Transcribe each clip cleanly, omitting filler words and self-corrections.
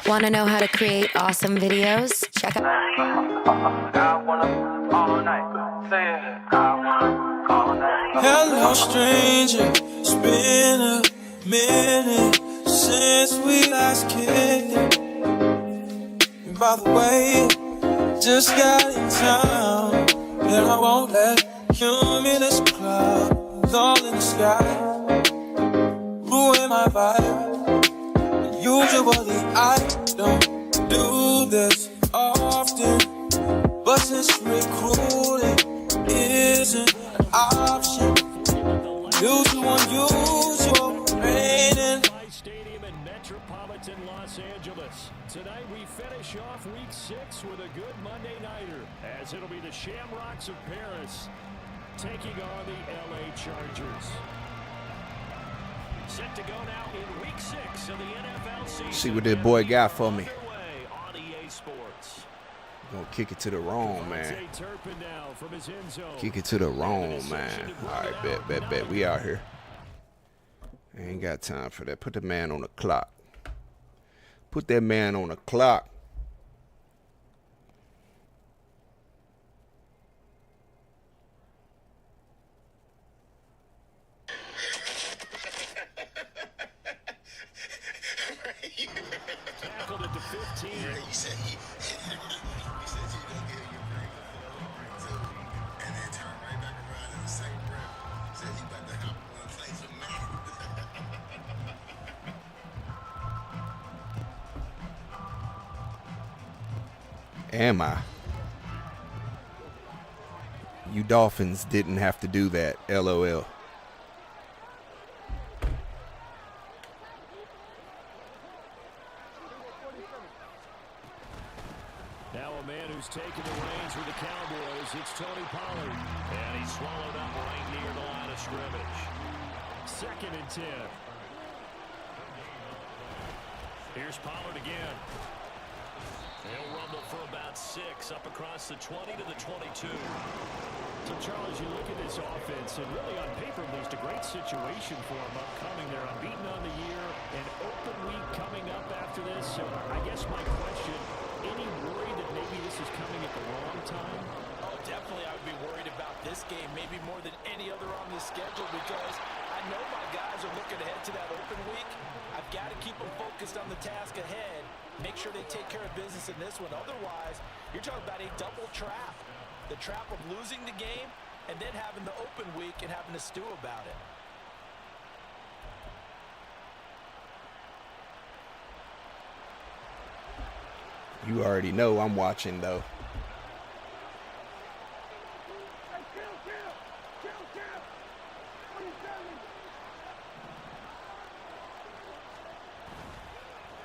Want to know how to create awesome videos? Check out. Hello, stranger. It's been a minute since we last kicked. And by the way, just got in town, and I won't let cumulus clouds all in the sky ruin my vibe. Usually I don't do this often, but since recruiting isn't an option, due to unusual raining. Stadium in metropolitan Los Angeles. Tonight we finish off week 6 with a good Monday nighter, as it'll be the Shamrocks of Paris taking on the LA Chargers. Set to go now in week 6 of the NFL season. See what that boy got for me. On EA Sports. Gonna kick it to the wrong man. Kick it to the wrong man. All right, bet. We out here. Ain't got time for that. Put the man on the clock. Put that man on the clock. Tackled at the 15. You said you don't get your break and then turn right back around in the same breath. Said you about to hop on and play some man. Am I? You Dolphins didn't have to do that. LOL. Now a man who's taken the reins with the Cowboys, it's Tony Pollard. And he's swallowed up right near the line of scrimmage. 2nd and 10. Here's Pollard again. They'll rumble for about 6 up across the 20 to the 22. So, Charles, you look at this offense, and really on paper, there's a great situation for them upcoming. They're unbeaten on the year, an open week coming up after this. So I guess my question, any worry that maybe this is coming at the wrong time? Oh, definitely I would be worried about this game, maybe more than any other on this schedule, because I know my guys are looking ahead to that open week. I've got to keep them focused on the task ahead, make sure they take care of business in this one. Otherwise, you're talking about a double trap. The trap of losing the game and then having the open week and having to stew about it. You already know I'm watching, though.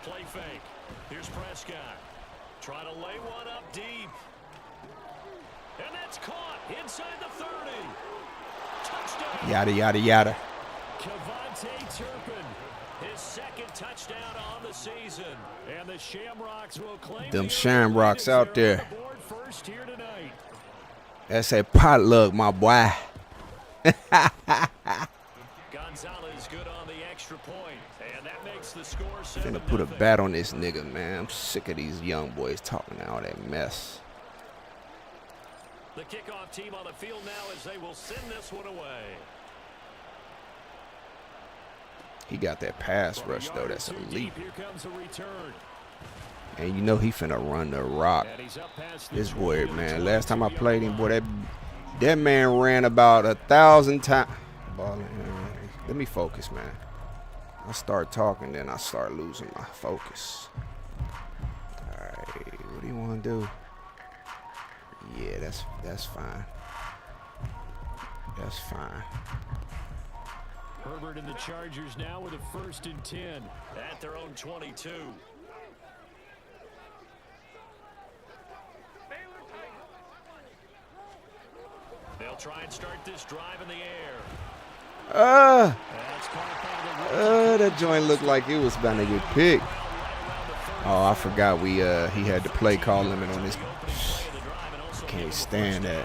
Play fake. Here's Prescott. Trying to lay one up deep. And that's caught inside the 30. Touchdown. Yada, yada, yada. Kevontae Turpin, his 2nd touchdown on the season. And the Shamrocks will claim Them Shamrocks out there. First here tonight. That's a potluck, my boy. Gonzalez good on the extra point. And that makes the score 7-0. Finna put a bat on this nigga, man. I'm sick of these young boys talking all that mess. The kickoff team on the field now as they will send this one away. He got that pass rush, though. That's elite. Here comes a return. And you know he finna run the rock. This boy, man. Last time I played him, boy, that man ran about 1,000 times. Let me focus, man. I start talking, then I start losing my focus. All right, what do you want to do? Yeah, that's fine. That's fine. Herbert and the Chargers now with a 1st and 10 at their own 22. They'll try and start this drive in the air. That joint looked like it was about to get picked. Oh, I forgot he had the play call limit on this. Can't stand that.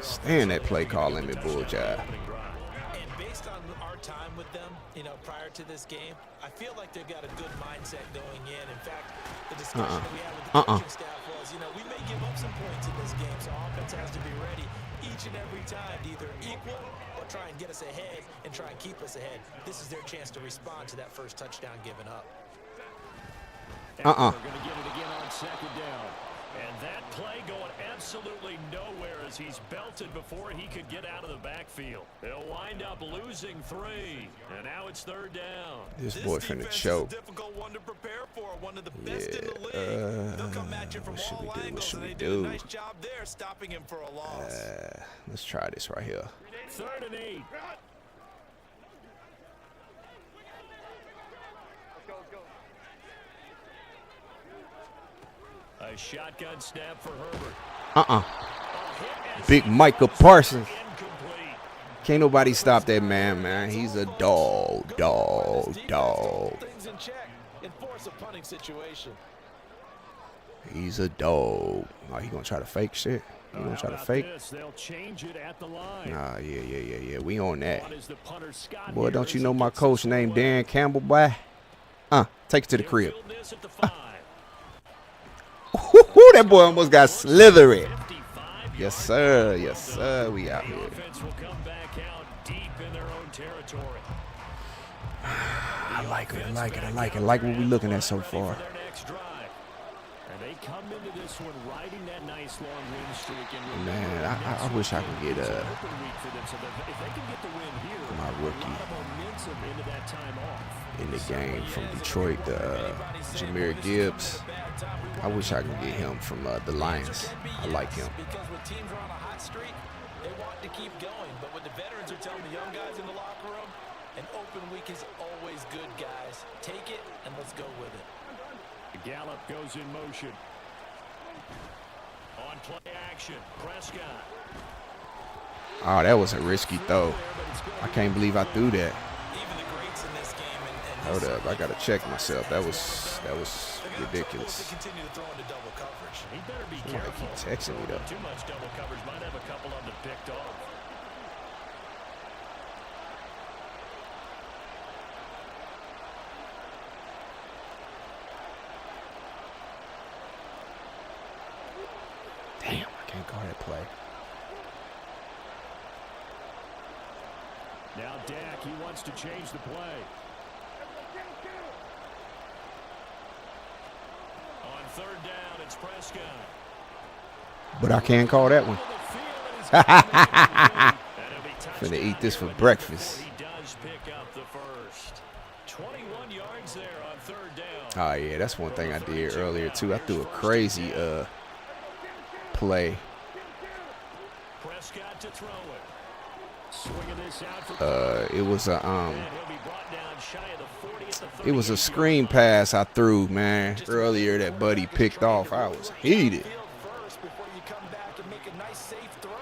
Stand that play call limit bull job. And based on our time with them, you know, prior to this game, I feel like they've got a good mindset going in. In fact, the discussion that we had with the coaching staff was, you know, we may give up some points in this game, so offense has to be ready each and every time to either equal or try and get us ahead and try and keep us ahead. This is their chance to respond to that first touchdown given up. They're going to get it again on second down. And that play going absolutely nowhere as he's belted before he could get out of the backfield. They'll wind up losing 3. And now it's third down. This boy finna choke. Difficult one to prepare for, one of the best in the league. They'll come at you from all angles, and they do a nice job there stopping him for a loss. Let's try this right here. 3rd and 8. A shotgun snap for Herbert. Big Micah Parsons. Can't nobody stop that man. He's a dog. He's a dog. Oh, he gonna try to fake shit? He gonna try to fake? They'll change it at the line. Nah, yeah. We on that. Boy, don't you know my coach named Dan Campbell, boy? Take it to the crib. That boy almost got slithery. Yes, sir. We out here. I like it. I like what we looking at so far. Man, I wish I could get my rookie in the game from Detroit, Jahmyr Gibbs. I wish I could get him from the Lions. I like him. Because when teams are on a hot streak, they want to keep going. But what the veterans are telling the young guys in the locker room, an open week is always good, guys. Take it and let's go with it. Gallup goes in motion. On play action, Prescott. Oh, that was a risky throw. I can't believe I threw that. Hold up, I gotta check myself. That was ridiculous. He better be Somebody keep texting me though. Too much double coverage might have a couple of them picked off. Damn, I can't call that play. Now Dak, he wants to change the play. On 3rd down, it's Prescott. But I can't call that one. Finna eat this for breakfast. He does pick up the first. 21 yards there on 3rd down. Oh yeah, that's one thing I did earlier too. I threw a crazy play. Prescott to throw it. Swinging this out for it was a screen pass I threw, man, earlier that Buddy picked off. I was heated. Before you come back and make a nice safe throw.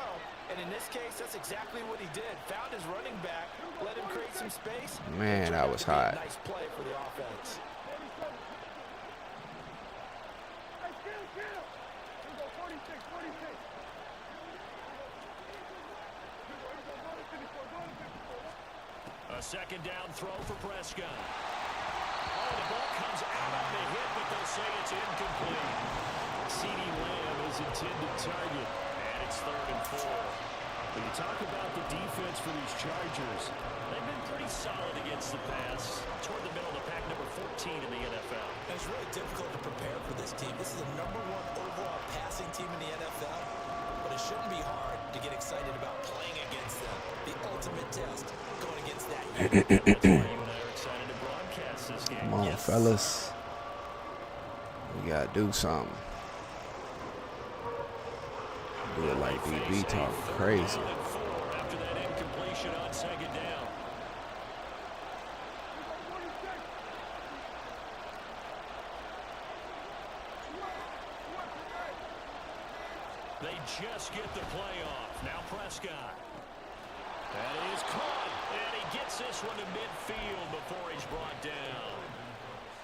And in this case, that's exactly what he did. Found his running back, let him create some space. Man, I was hot. Nice play for the offense. A 2nd down throw for Prescott. Oh, the ball comes out on the hit, but they'll say it's incomplete. CeeDee Lamb is intended target, and it's 3rd and 4. When you talk about the defense for these Chargers, they've been pretty solid against the pass. Toward the middle of the pack, number 14 in the NFL. And it's really difficult to prepare for this team. This is the #1 overall passing team in the NFL, but it shouldn't be hard to get excited about playing against them. The ultimate test going against that unit. Come on, fellas. We gotta do something. Do it like DB talking crazy. After that incompletion on 2nd down. They just get the play off. Now Prescott. That is caught, and he gets this one to midfield before he's brought down.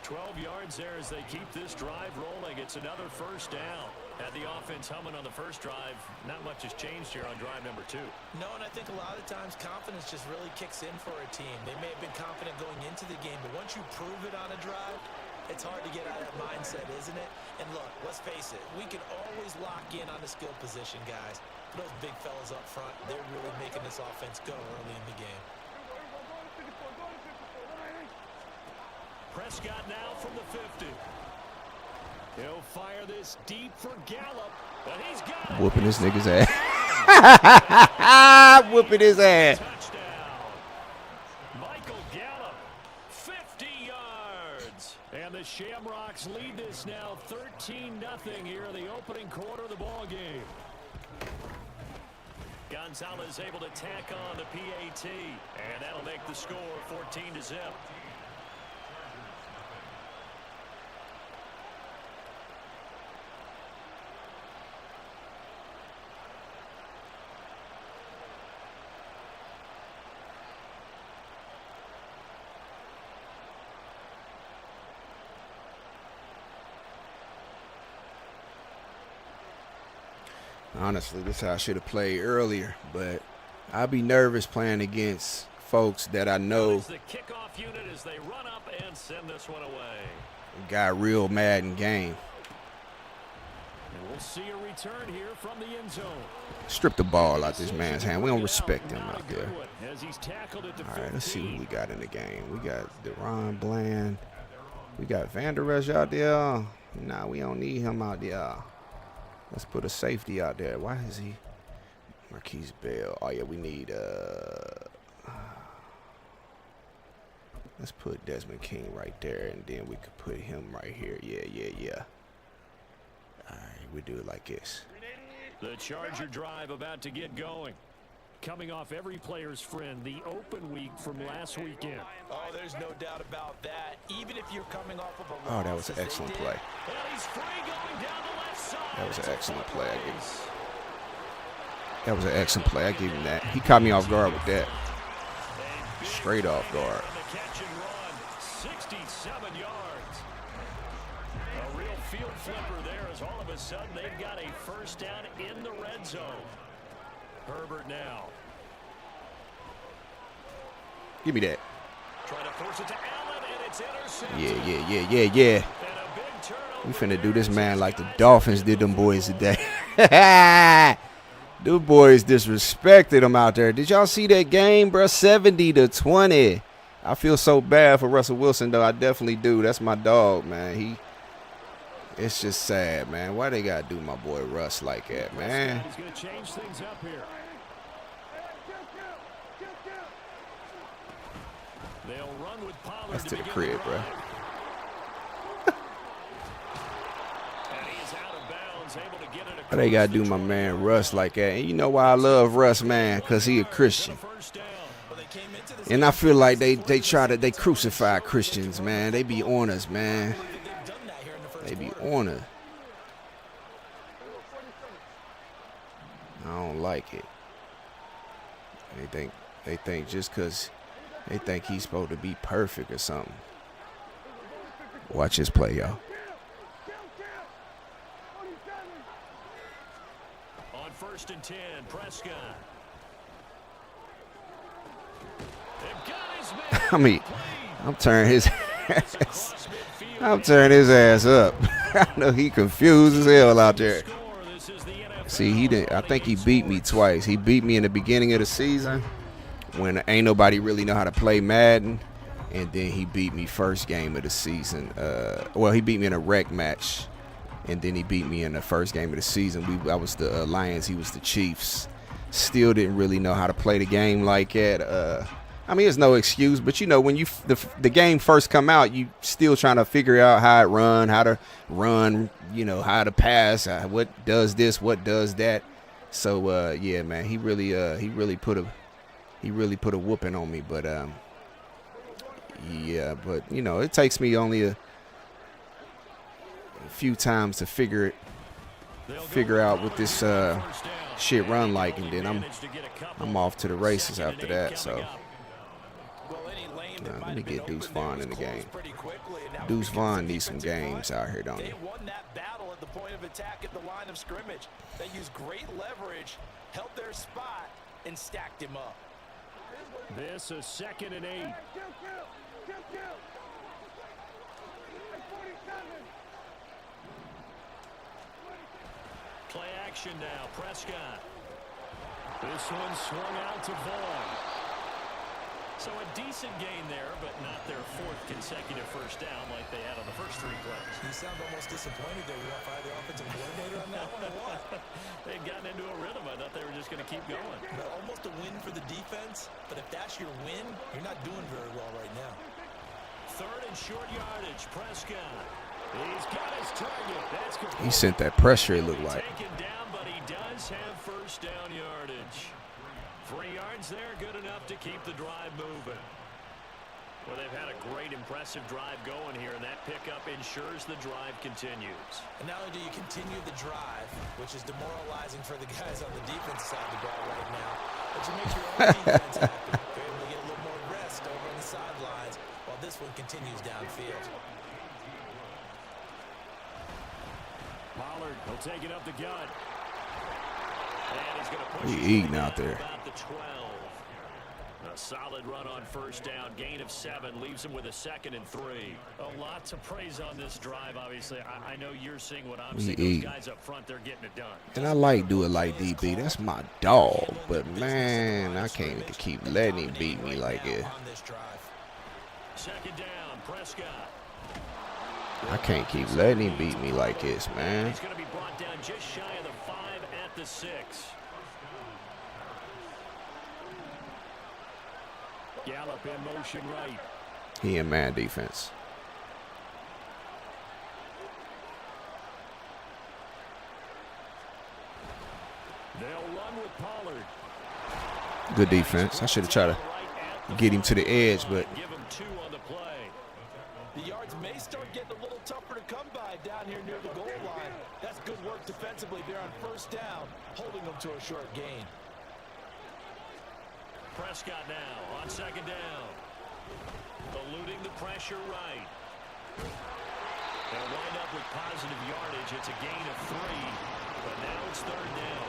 12 yards there as they keep this drive rolling. It's another 1st down. Had the offense humming on the first drive. Not much has changed here on drive number 2. No, and I think a lot of times confidence just really kicks in for a team. They may have been confident going into the game, but once you prove it on a drive, it's hard to get out of that mindset, isn't it? And look, let's face it, we can always lock in on the skill position, guys. Those big fellas up front, they're really making this offense go early in the game. Prescott now from the 50. He'll fire this deep for Gallup, but he's got it. Whooping this nigga's ass. Whooping his ass. Touchdown. Michael Gallup, 50 yards. And the Shamrocks lead this now 13-0 here in the opening quarter of the ball game. Gonzalez able to tack on the PAT, and that'll make the score 14-0. Honestly, this is how I should have played earlier, but I'd be nervous playing against folks that I know The kickoff unit as they run up and send this one away. got real mad in game. And we'll see a return here from the end zone. Strip the ball out this man's hand. We don't respect him out there. As he's tackled at the All right, let's see 15. who we got in the game. We got Deron Bland. We got Van Der Esch out there. Nah, we don't need him out there. Let's put a safety out there. Why is he? Marquise Bell. Oh, yeah, we need, let's put Desmond King right there, and then we could put him right here. Yeah. All right, we do it like this. The Charger drive about to get going. Coming off every player's friend, the open week from last weekend. Oh, there's no doubt about that. Even if you're coming off of a Oh, loss, that was an as they excellent did, play. And he's free going down the left side. That was an excellent play. I give him. Plays. That was an excellent play. I give him that. He caught me off guard with that. Straight off guard. On the catch and run, 67 yards. A real field flipper there as all of a sudden they've got a first down in the red zone. Herbert now. Give me that. Trying to force it to Allen, and it's intercepted. Yeah. And a big turnover. We finna do this, man, like the Dolphins did them boys today. Them boys disrespected them out there. Did y'all see that game, bro? 70-20. I feel so bad for Russell Wilson, though. I definitely do. That's my dog, man. It's just sad, man. Why they gotta do my boy Russ like that, man? He's going to change things up here. They'll run with Pollard. That's to the begin crib, bro. drive. And he is out of bounds, able to get it Why they gotta do my man Russ like that? And you know why I love Russ, man? Because he a Christian. first down. Well, they came into this And I feel like they crucify Christians, man. They be on us, man. they've done that here in the first They be quarter. on us. I don't like it. They think just because they think he's supposed to be perfect or something. Watch this play, y'all. On 1st and 10, Prescott. They've got his man. I mean, I'm turning his ass up. I know he confused as hell out there. This is the NFL. See, he didn't. I think he beat me twice. He beat me in the beginning of the season when ain't nobody really know how to play Madden, and then he beat me first game of the season. Well, he beat me in a rec match, and then he beat me in the first game of the season. I was the Lions. He was the Chiefs. Still didn't really know how to play the game like that. I mean, there's no excuse, but you know, when the game first come out, you still trying to figure out how to run, you know, how to pass, what does this, what does that. So yeah, man, he really put a whooping on me, but yeah, but you know, it takes me only a few times to figure out what this shit run like, and then I'm off to the races after that. So let me get Deuce Vaughn in the game. Deuce Vaughn needs some games out here, don't he? They won that battle at the point of attack at the line of scrimmage. They used great leverage, held their spot, and stacked him up. This is 2nd and 8. Play action now, Prescott. This one swung out to Vaughn. So a decent gain there, but not their 4th consecutive first down like they had on the first 3 plays. You sound almost disappointed there. You want to fire the offensive coordinator on that one or what? They'd gotten into a rhythm. I thought they were just going to keep going. But almost a win for the defense, but if that's your win, you're not doing very well right now. 3rd and short yardage, Prescott. He's got his target. That's good. He sent that pressure, it looked like. Taken down, but he does have first down yardage. 3 yards there, good enough to keep the drive moving. Well, they've had a great, impressive drive going here, and that pickup ensures the drive continues. And not only do you continue the drive, which is demoralizing for the guys on the defense side of the ball right now, but you make your own defense happy. You're able to get a little more rest over on the sidelines while this one continues downfield. Pollard will take it up the gut. And he's going to push He it eating out there. about the 12. A solid run on first down. Gain of 7 leaves him with a 2nd and 3. A lot to praise on this drive, obviously. I know you're seeing what I'm seeing. Those guys up front, they're getting it done. And I like Doit like DB. That's my dog. But, man, I can't keep letting him beat me like it. 2nd down, Prescott. I can't keep letting him beat me like this, man. He's going to be brought down just shy of the 5 at the 6. Gallup in motion right. He in man defense. They'll run with Pollard. Good defense. I should have tried to get him to the edge, but Give him 2 on the play. The yards may start getting a little tougher to come by down here near the goal line. That's good work defensively there on first down, holding them to a short gain. Prescott now on 2nd down. Eluding the pressure right. They'll wind up with positive yardage. It's a gain of 3, but now it's 3rd down.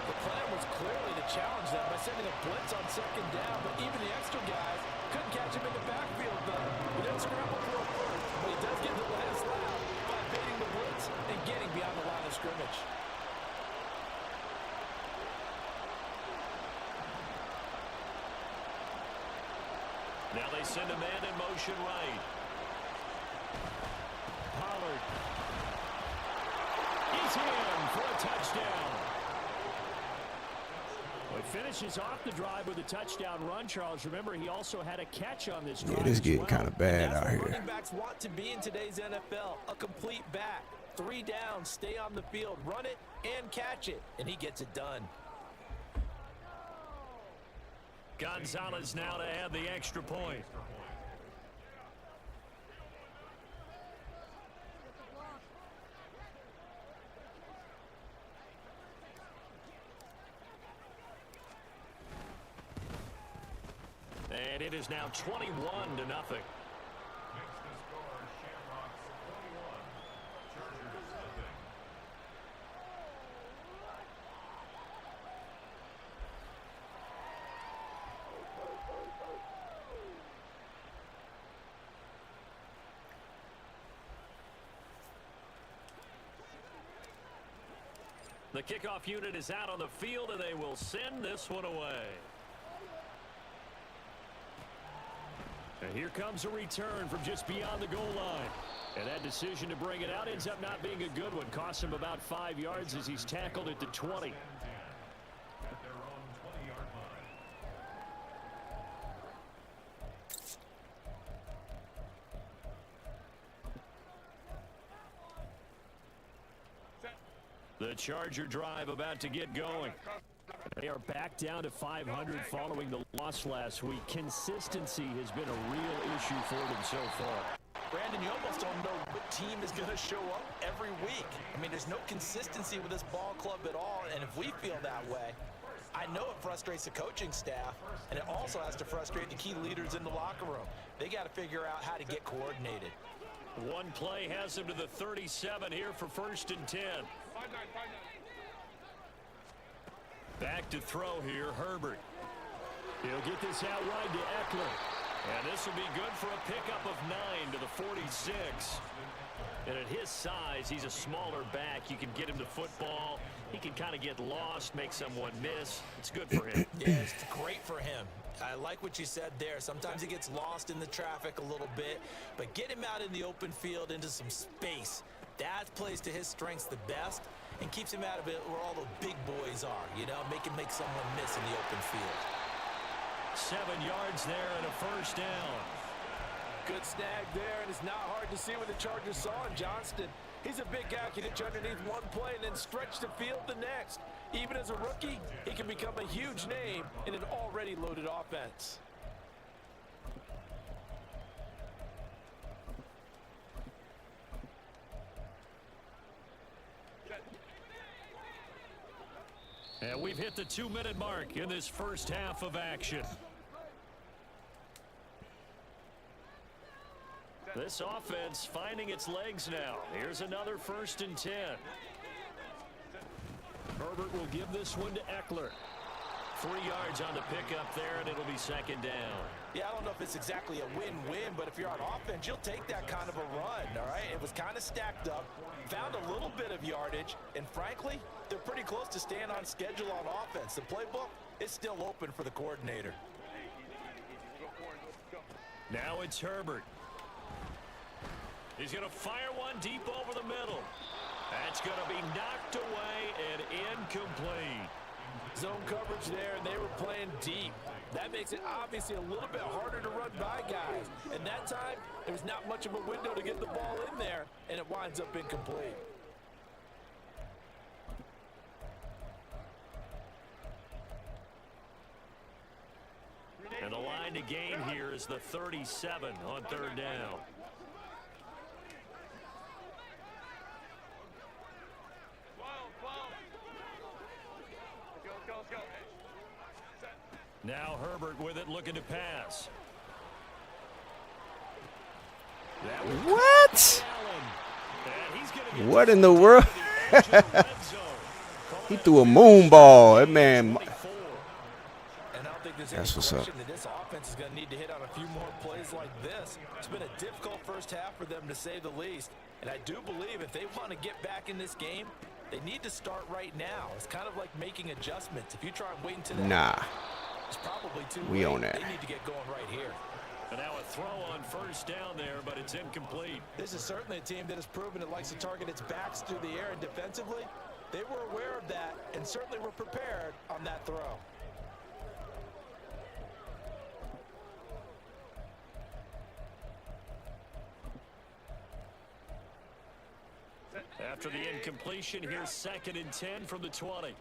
The plan was clearly to challenge them by sending a blitz on 2nd down, but even the extra guys couldn't catch him in the backfield, though. He didn't scramble for a first, but he does get the last lap by baiting the blitz and getting beyond the line of scrimmage. Now they send a man in motion right. Pollard. He's in for a touchdown. Well, he finishes off the drive with a touchdown run, Charles. Remember, he also had a catch on this drive. yeah, this getting kind of bad out here. Running backs want to be in today's NFL, a complete back. 3 down, stay on the field, run it and catch it, and he gets it done. Gonzalez now to add the extra point. And it is now 21-0. The kickoff unit is out on the field, and they will send this one away. And here comes a return from just beyond the goal line. And that decision to bring it out ends up not being a good one. Costs him about 5 yards as he's tackled at the 20. The Charger drive about to get going. They are back down to 500 following the loss last week. Consistency has been a real issue for them so far. Brandon, you almost don't know what team is going to show up every week. I mean, there's no consistency with this ball club at all, and if we feel that way, I know it frustrates the coaching staff, and it also has to frustrate the key leaders in the locker room. They got to figure out how to get coordinated. One play has him to the 37 here for 1st and 10. Back to throw here, Herbert. He'll get this out wide to Eckler. And this will be good for a pickup of 9 to the 46. And at his size, he's a smaller back. You can get him to football. He can kind of get lost, make someone miss. It's good for him. Yeah, it's great for him. I like what you said there. Sometimes he gets lost in the traffic a little bit, but get him out in the open field into some space. That plays to his strengths the best and keeps him out of it where all the big boys are, you know, make someone miss in the open field. 7 yards there and a 1st down. Good snag there, and it's not hard to see what the Chargers saw in Johnston. He's a big guy, can hitch underneath one play and then stretch the field the next. Even as a rookie, he can become a huge name in an already loaded offense. And we've hit the 2-minute mark in this first half of action. This offense finding its legs now. Here's another 1st and 10. Herbert will give this one to Eckler. 3 yards on the pickup there, and it'll be 2nd down. Yeah, I don't know if it's exactly a win-win, but if you're on offense, you'll take that kind of a run, all right? It was kind of stacked up, found a little bit of yardage, and frankly, they're pretty close to staying on schedule on offense. The playbook is still open for the coordinator. Now it's Herbert. He's going to fire one deep over the middle. That's going to be knocked away and incomplete. Zone coverage there, and they were playing deep. That makes it obviously a little bit harder to run by guys. And that time, there was not much of a window to get the ball in there, and it winds up incomplete. And the line to gain here is the 37 on 3rd down. Now Herbert with it, looking to pass. What? What in the world? He threw a moon ball. That man. That's what's up. This offense is going to need to hit on a few more plays like this. It's been a difficult first half for them, to say the least. And I do believe if they want to get back in this game, they need to start right now. It's kind of like making adjustments. If you try and wait until that, it's probably too late. We own that. They need to get going right here. And now a throw on 1st down there, but it's incomplete. This is certainly a team that has proven it likes to target its backs through the air, and defensively, they were aware of that and certainly were prepared on that throw. After the incompletion, here's 2nd and 10 from the 20.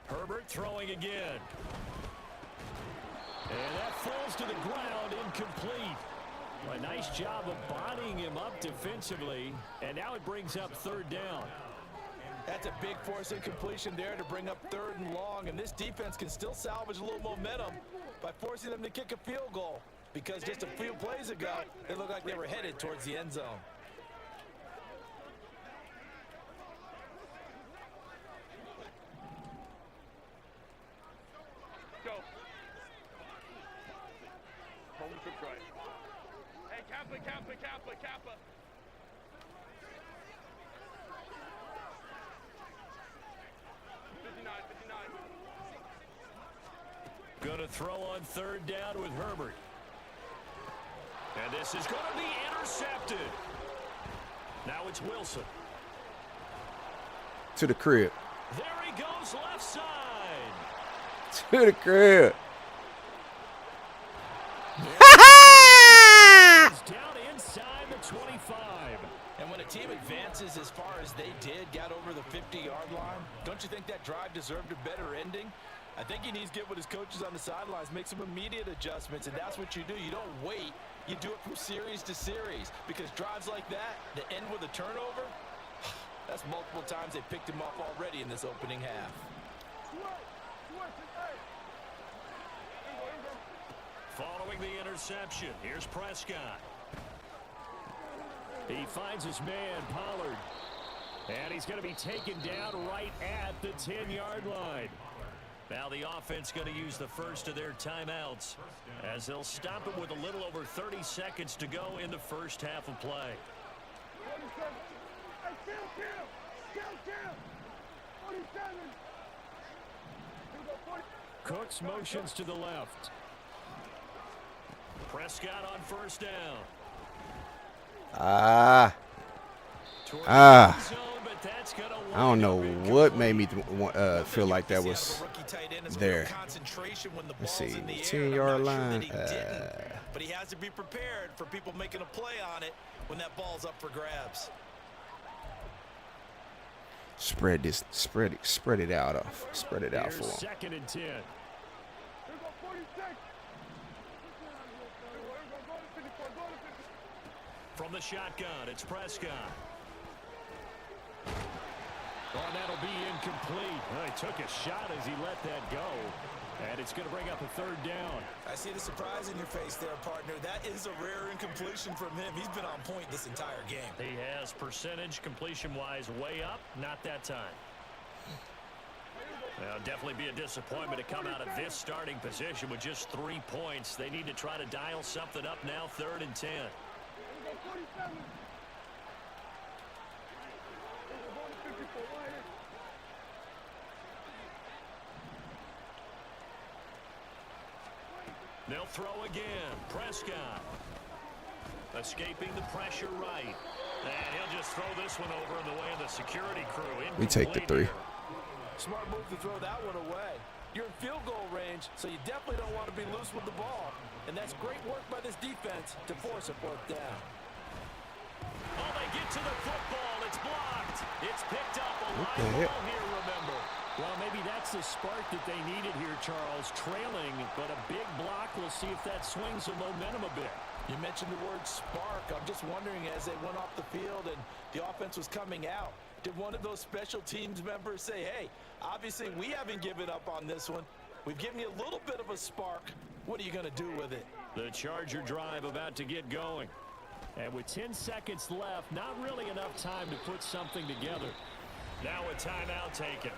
Herbert throwing again. And that falls to the ground, incomplete. A nice job of bodying him up defensively, and now it brings up 3rd down. That's a big force incompletion there to bring up 3rd and long, and this defense can still salvage a little momentum by forcing them to kick a field goal, because just a few plays ago, it looked like they were headed towards the end zone. Kappa. Going to throw on 3rd down with Herbert. And this is going to be intercepted. Now it's Wilson. To the crib. There he goes, left side. To the crib. Down inside the 25. And when a team advances as far as they did, got over the 50-yard line, don't you think that drive deserved a better ending? I think he needs to get with his coaches on the sidelines, make some immediate adjustments, and that's what you do. You don't wait. You do it from series to series, because drives like that end with a turnover, That's multiple times they picked him up already in this opening half. Following the interception, here's Prescott. He finds his man, Pollard. And he's going to be taken down right at the 10-yard line. Now the offense going to use the first of their timeouts as they'll stop it with a little over 30 seconds to go in the first half of play. Cooks motions to the left. Prescott on first down. I don't know what made me feel like that was there. Let's see, 10-yard line. But he has to be prepared for people making a play on it when that ball's up for grabs. Spread it out for him. Second and 10. From the shotgun, it's Prescott. Oh, that'll be incomplete. Well, he took a shot as he let that go. And it's going to bring up a third down. I see the surprise in your face there, partner. That is a rare incompletion from him. He's been on point this entire game. He has percentage completion-wise way up. Not that time. Well, definitely be a disappointment to come out of this starting position with just 3 points. They need to try to dial something up now, 3rd and 10. They'll throw again. Prescott escaping the pressure right. And he'll just throw this one over in the way of the security crew. We take the 3. Smart move to throw that one away. You're in field goal range, so you definitely don't want to be loose with the ball. And that's great work by this defense to force a 4th down. Oh, they get to the football. It's blocked. It's picked up. A What line the heck? ball here, remember. Well, maybe that's the spark that they needed here, Charles. Trailing, but a big block. We'll see if that swings the momentum a bit. You mentioned the word spark. I'm just wondering, as they went off the field and the offense was coming out, did one of those special teams members say, hey, obviously we haven't given up on this one. We've given you a little bit of a spark. What are you going to do with it? The Charger drive about to get going. And with 10 seconds left, not really enough time to put something together. Now a timeout taken.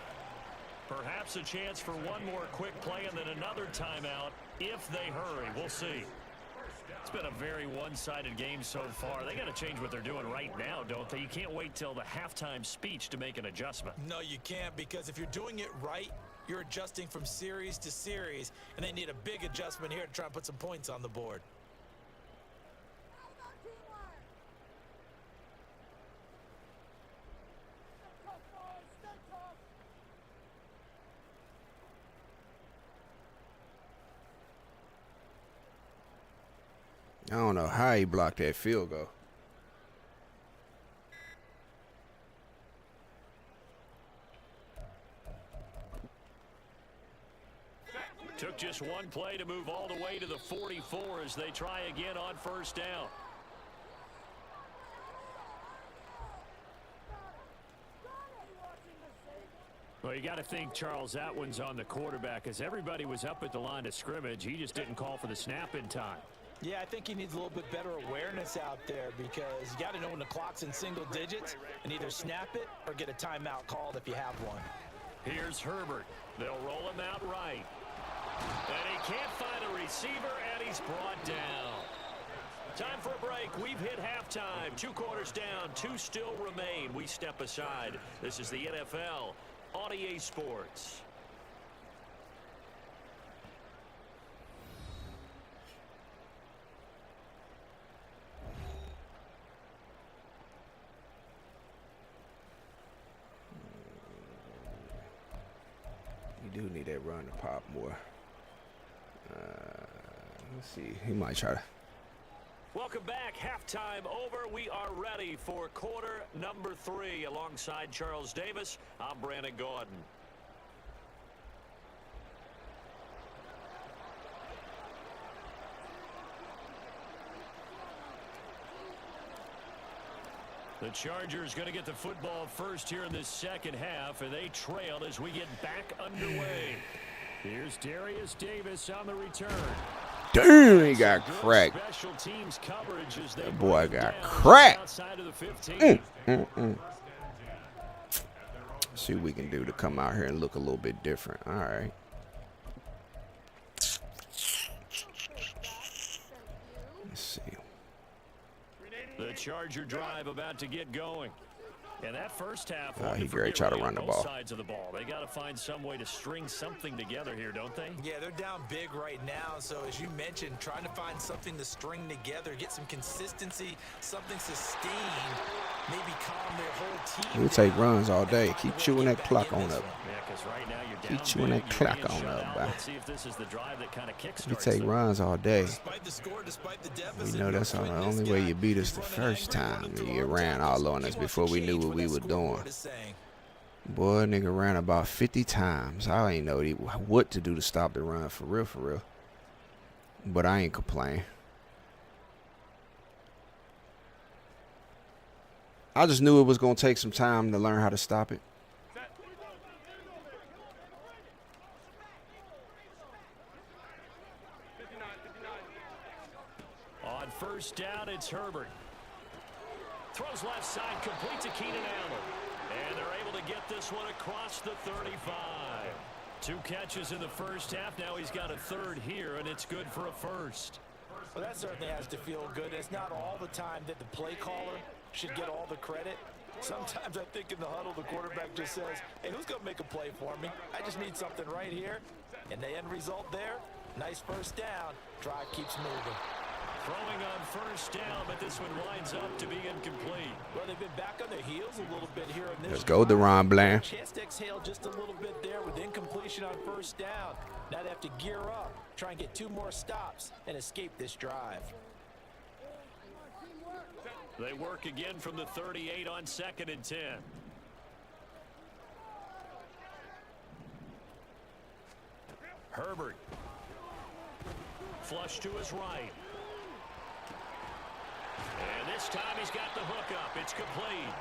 Perhaps a chance for one more quick play and then another timeout if they hurry. We'll see. It's been a very one-sided game so far. They got to change what they're doing right now, don't they? You can't wait till the halftime speech to make an adjustment. No, you can't, because if you're doing it right, you're adjusting from series to series, and they need a big adjustment here to try and put some points on the board. I don't know how he blocked that field goal. Took just one play to move all the way to the 44 as they try again on first down. Well, you got to think, Charles, that one's on the quarterback, as everybody was up at the line of scrimmage. He just didn't call for the snap in time. Yeah, I think he needs a little bit better awareness out there, because you got to know when the clock's in single digits and either snap it or get a timeout called if you have one. Here's Herbert. They'll roll him out right. And he can't find a receiver, and he's brought down. Time for a break. We've hit halftime. 2 quarters down. 2 still remain. We step aside. This is the NFL on EA Sports. You do need that run to pop more. Let's see. He might try to. Welcome back. Halftime over. We are ready for quarter number 3. Alongside Charles Davis, I'm Brandon Gordon. The Chargers going to get the football first here in this second half, and they trail as we get back underway. Here's Darius Davis on the return. Damn, he got cracked. That boy got cracked. See what we can do to come out here and look a little bit different. All right. Let's see. The Charger drive about to get going. And that first half, he great try to run the ball. Sides of the ball. They got to find some way to string something together here, don't they? Yeah, they're down big right now. So as you mentioned, trying to find something to string together, get some consistency, something sustained, maybe calm their whole team. We'll take runs all day. Keep chewing that clock on up. Yeah, 'cause right now you're Keep down chewing big, that clock you're being on shut up, out. bro. Let's see if this is the drive that kind of kickstarts We take them. runs all day. Despite the score, despite the deficit, We know that's the only way you beat us the first time. You ran all on us before we knew what we were doing. Boy, nigga ran about 50 times. I ain't know what to do to stop the run, for real, for real. But I ain't complain. I just knew it was going to take some time to learn how to stop it. On first down, it's Herbert. Throws left side, complete to Keenan Allen. And they're able to get this one across the 35. 2 catches in the first half. Now he's got a third here, and it's good for a first. Well, that certainly has to feel good. It's not all the time that the play caller should get all the credit. Sometimes I think in the huddle, the quarterback just says, hey, who's going to make a play for me? I just need something right here. And the end result there, nice first down. Drive keeps moving. Throwing on first down, but this one winds up to be incomplete. Well, they've been back on their heels a little bit here in this. Let's go, Deron Bland. Chance to exhale just a little bit there with incompletion on first down. Now they have to gear up, try and get 2 more stops, and escape this drive. They work again from the 38 on 2nd and 10. Herbert. Flush to his right. And this time he's got the hook up. It's complete.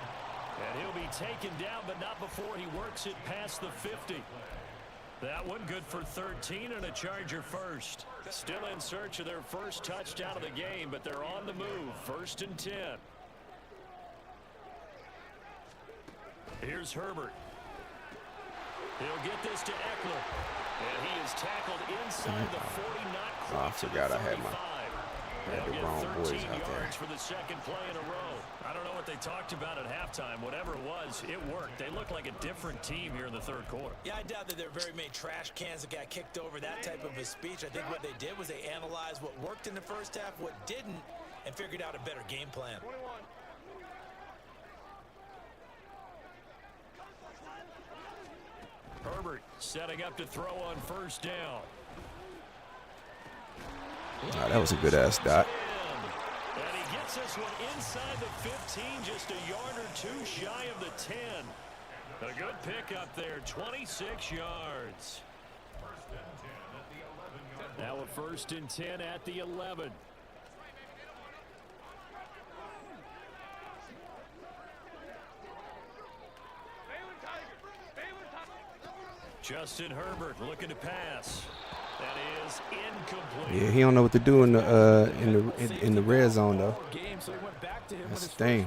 And he'll be taken down, but not before he works it past the 50. That one good for 13 and a Charger first. Still in search of their first touchdown of the game, but they're on the move. 1st and 10. Here's Herbert. He'll get this to Eckler. And he is tackled inside the 40, not quite. I forgot I had They'll the get wrong 13 boys out there. yards for the second play in a row. I don't know what they talked about at halftime. Whatever it was, it worked. They look like a different team here in the 3rd quarter. Yeah, I doubt that there are very many trash cans that got kicked over, that type of a speech. I think what they did was they analyzed what worked in the first half, what didn't, and figured out a better game plan. Herbert setting up to throw on first down. Oh, that was a good-ass dot. And he gets this one inside the 15, just a yard or 2 shy of the 10. A good pickup there, 26 yards. Now a 1st and 10 at the 11. Justin Herbert looking to pass. That is incomplete. Yeah, he don't know what to do in the red zone though. That's the thing.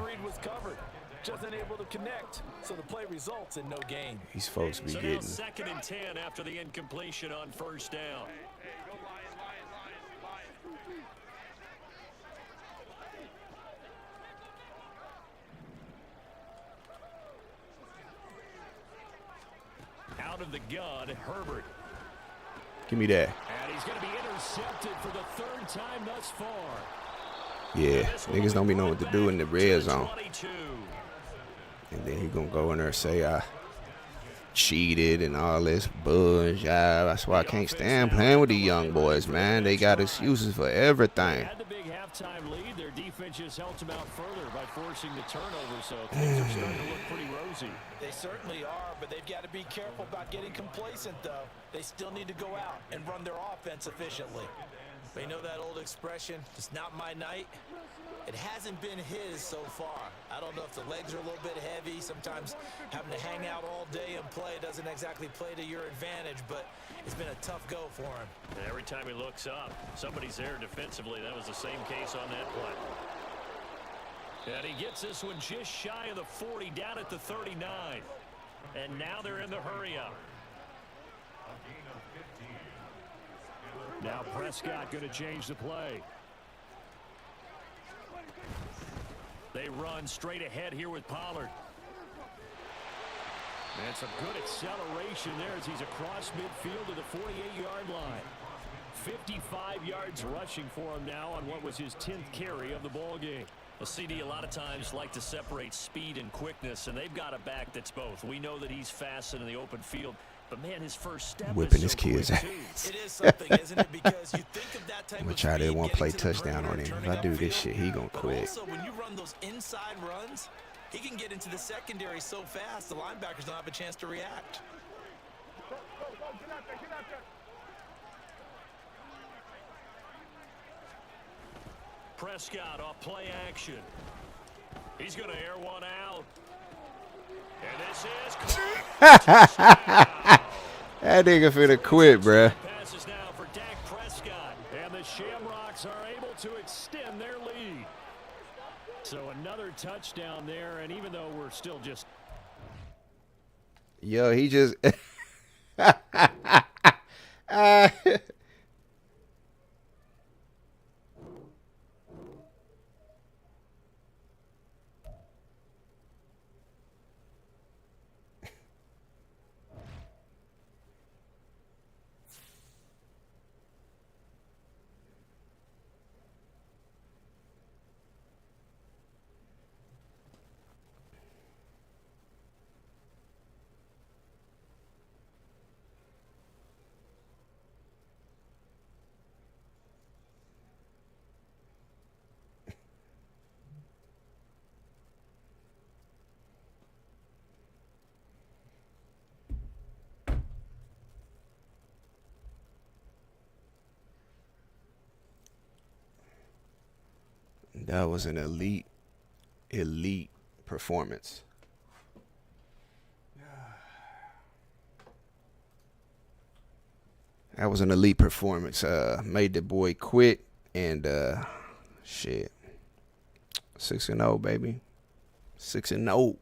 Just unable to connect, so the play results in no gain. He's supposed to be So now getting. 2nd and 10 after the incompletion on first down. Out of the gun, Herbert. Give me that. And he's going to be intercepted for the 3rd time thus far. Yeah, niggas don't be knowing what to do in the red zone. And then he gonna go in there and say I cheated and all this bullshit. That's why I can't stand playing with the young boys, man. They got excuses for everything. Had the big halftime lead. Their defense just helped them out further by forcing the turnover, so things are starting to look pretty rosy. They certainly are, but they've got to be careful about getting complacent, though. They still need to go out and run their offense efficiently. But you know that old expression, it's not my night? It hasn't been his so far. I don't know if the legs are a little bit heavy. Sometimes having to hang out all day and play doesn't exactly play to your advantage, but it's been a tough go for him. And every time he looks up, somebody's there defensively. That was the same case on that play. And he gets this one just shy of the 40, down at the 39. And now they're in the hurry-up. Now Prescott going to change the play. They run straight ahead here with Pollard. And some good acceleration there as he's across midfield to the 48-yard line. 55 yards rushing for him now on what was his 10th carry of the ball game. Well, CD a lot of times like to separate speed and quickness, and they've got a back that's both. We know that he's fast in the open field, but man, his first step whipping is his so kids' quick, ass. It is something, isn't it? Because you think of that type I'm gonna of try that speed one getting play to the touchdown on perimeter, him. If turning I do this upfield. shit, he gonna But quit. also, when you run those inside runs, he can get into the secondary so fast, the linebackers don't have a chance to react. Prescott off play action. He's going to air one out. And this is That nigga finna quit, bruh. passes now for Dak Prescott. And the Shamrocks are able to extend their lead. So another touchdown there, and even though we're still just... Yo, he just... That was an elite performance. That was an elite performance. Made the boy quit and shit. 6-0, baby. 6-0.